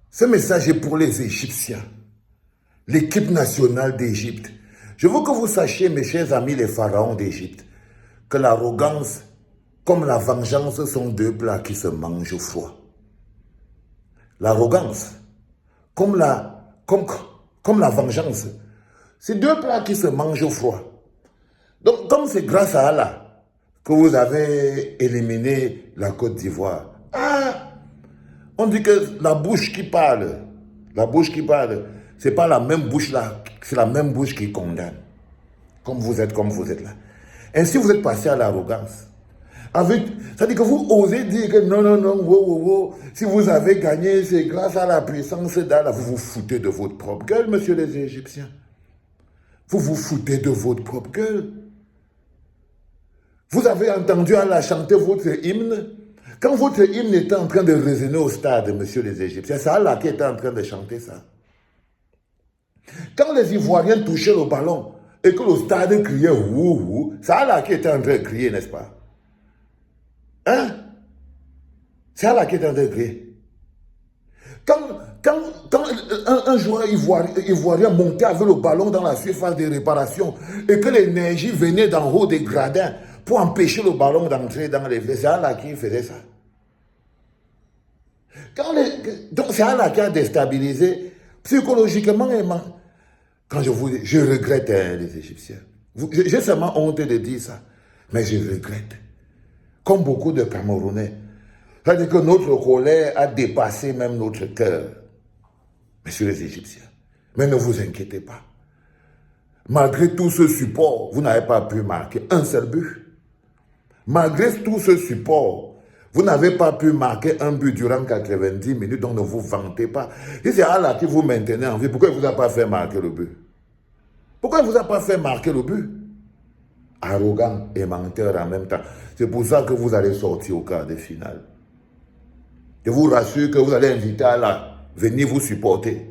Ce message est pour les Égyptiens, l'équipe nationale d'Égypte. Je veux que vous sachiez, mes chers amis, les pharaons d'Égypte, que l'arrogance comme la vengeance sont deux plats qui se mangent au froid. L'arrogance comme la vengeance, c'est deux plats qui se mangent au froid. Donc, comme c'est grâce à Allah que vous avez éliminé la Côte d'Ivoire, on dit que la bouche qui parle, c'est pas la même bouche là, c'est la même bouche qui condamne. Comme vous êtes là. Ainsi, vous êtes passé à l'arrogance. C'est-à-dire que vous osez dire que non, si vous avez gagné, c'est grâce à la puissance d'Allah. Vous vous foutez de votre propre gueule, monsieur les Égyptiens. Vous vous foutez de votre propre gueule. Vous avez entendu Allah chanter votre hymne. Quand votre hymne était en train de résonner au stade, monsieur les Égyptiens, c'est Allah qui était en train de chanter ça. Quand les Ivoiriens touchaient le ballon et que le stade criait wouhou, c'est Allah qui était en train de crier, n'est-ce pas? Hein? C'est Allah qui était en train de crier. Quand un joueur ivoirien montait avec le ballon dans la surface de réparation et que l'énergie venait d'en haut des gradins pour empêcher le ballon d'entrer dans les filets, c'est Allah qui faisait ça. Donc c'est Allah qui a déstabilisé psychologiquement. Quand je vous dis, je regrette les Égyptiens. J'ai seulement honte de dire ça, mais je regrette. Comme beaucoup de Camerounais. C'est-à-dire que notre colère a dépassé même notre cœur, messieurs les Égyptiens. Mais ne vous inquiétez pas. Malgré tout ce support, vous n'avez pas pu marquer un seul but. Malgré tout ce support, vous n'avez pas pu marquer un but durant 90 minutes, donc ne vous vantez pas. Si c'est Allah qui vous maintenait en vie, pourquoi il ne vous a pas fait marquer le but? Pourquoi il ne vous a pas fait marquer le but? Arrogant et menteur en même temps. C'est pour ça que vous allez sortir au quart de finale. Je vous rassure que vous allez inviter Allah, venir vous supporter.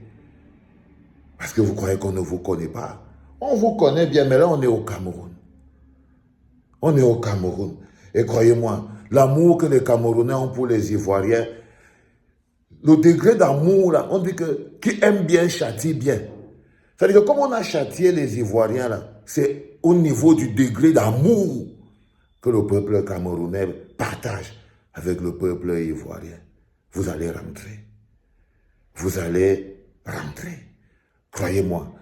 Parce que vous croyez qu'on ne vous connaît pas. On vous connaît bien, mais là on est au Cameroun. On est au Cameroun. Et croyez-moi, l'amour que les Camerounais ont pour les Ivoiriens, le degré d'amour là, on dit que qui aime bien châtie bien. C'est-à-dire que comme on a châtié les Ivoiriens là, c'est au niveau du degré d'amour que le peuple camerounais partage avec le peuple ivoirien. Vous allez rentrer. Vous allez rentrer. Croyez-moi.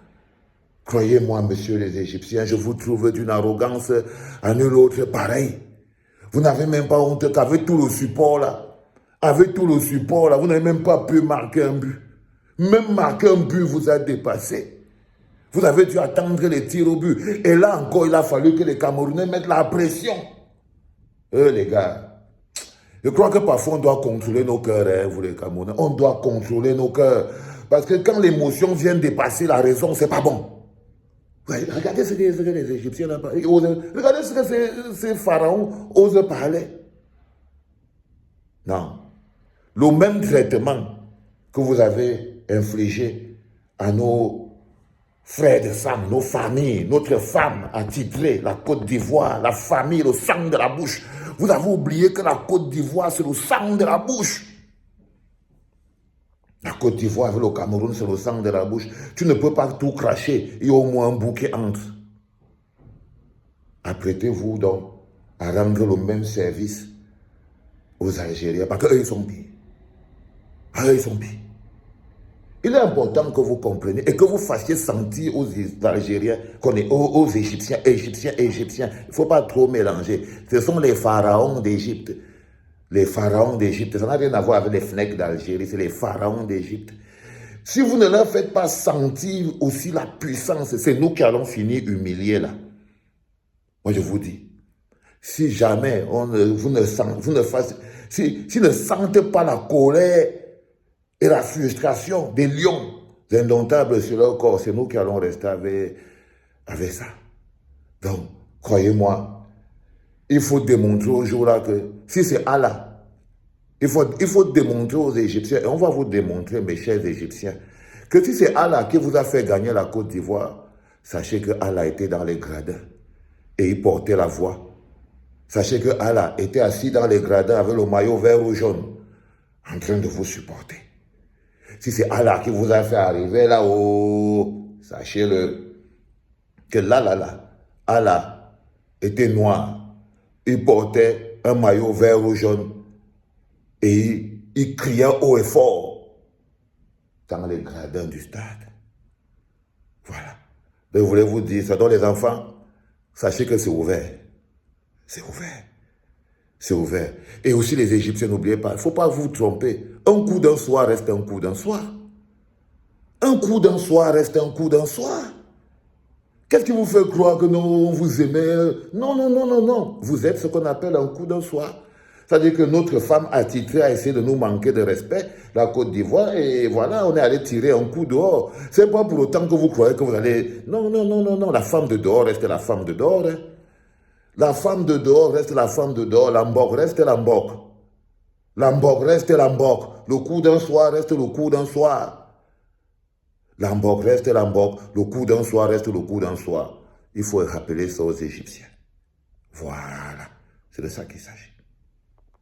Croyez-moi, messieurs les Égyptiens, je vous trouve d'une arrogance à nul autre pareil. Vous n'avez même pas honte qu'avec tout le support là, vous n'avez même pas pu marquer un but. Même marquer un but vous a dépassé. Vous avez dû attendre les tirs au but. Et là encore, il a fallu que les Camerounais mettent la pression. Les gars, je crois que parfois on doit contrôler nos cœurs, hein, vous les Camerounais. On doit contrôler nos cœurs. Parce que quand l'émotion vient dépasser la raison, c'est pas bon. Ouais, regardez ce que les Égyptiens ont parlé. Regardez ce que ces pharaons osent parler. Non. Le même traitement que vous avez infligé à nos frères de sang, nos familles, notre femme attitrée, la Côte d'Ivoire, la famille, le sang de la bouche. Vous avez oublié que la Côte d'Ivoire, c'est le sang de la bouche. La Côte d'Ivoire avec le Cameroun, c'est le sang de la bouche. Tu ne peux pas tout cracher. Il y a au moins un bouquet entre. Apprêtez-vous donc à rendre le même service aux Algériens, parce qu'eux, ils sont pires. Eux, ils sont pires. Il est important que vous compreniez et que vous fassiez sentir aux Algériens, aux Égyptiens. Il ne faut pas trop mélanger. Ce sont les pharaons d'Égypte. Les pharaons d'Égypte, ça n'a rien à voir avec les FNEC d'Algérie, c'est les pharaons d'Égypte. Si vous ne leur faites pas sentir aussi la puissance, c'est nous qui allons finir humiliés là. Moi je vous dis, si jamais vous ne sentez pas la colère et la frustration des lions indomptables sur leur corps, c'est nous qui allons rester avec ça. Donc, croyez-moi, il faut démontrer au jour-là que si c'est Allah, il faut démontrer aux Égyptiens, et on va vous démontrer, mes chers Égyptiens, que si c'est Allah qui vous a fait gagner la Côte d'Ivoire, sachez que Allah était dans les gradins et il portait la voix. Sachez que Allah était assis dans les gradins avec le maillot vert ou jaune, en train de vous supporter. Si c'est Allah qui vous a fait arriver là-haut, sachez-le, que là, Allah était noir. Il portait un maillot vert ou jaune et il criait haut et fort dans les gradins du stade. Voilà. Je voulais vous dire, ça donne les enfants, sachez que c'est ouvert. C'est ouvert. C'est ouvert. Et aussi les Égyptiens, n'oubliez pas, il ne faut pas vous tromper. Un coup d'un soir reste un coup d'un soir. Un coup d'un soir reste un coup d'un soir. Qu'est-ce qui vous fait croire que non, vous aimez? Non, non, non, non, non. Vous êtes ce qu'on appelle un coup d'un soir. C'est-à-dire que notre femme attitrée a essayé de nous manquer de respect, la Côte d'Ivoire, et voilà, on est allé tirer un coup dehors. C'est pas pour autant que vous croyez que vous allez... Non, non, non, non, non, la femme de dehors reste la femme de dehors. Hein. La femme de dehors reste la femme de dehors, l'ambok reste l'ambok. L'ambok reste l'ambok. Le coup d'un soir reste le coup d'un soir. L'ambok reste l'ambok. Le coup d'un soir reste le coup d'un soir. Il faut rappeler ça aux Égyptiens. Voilà, c'est de ça qu'il s'agit.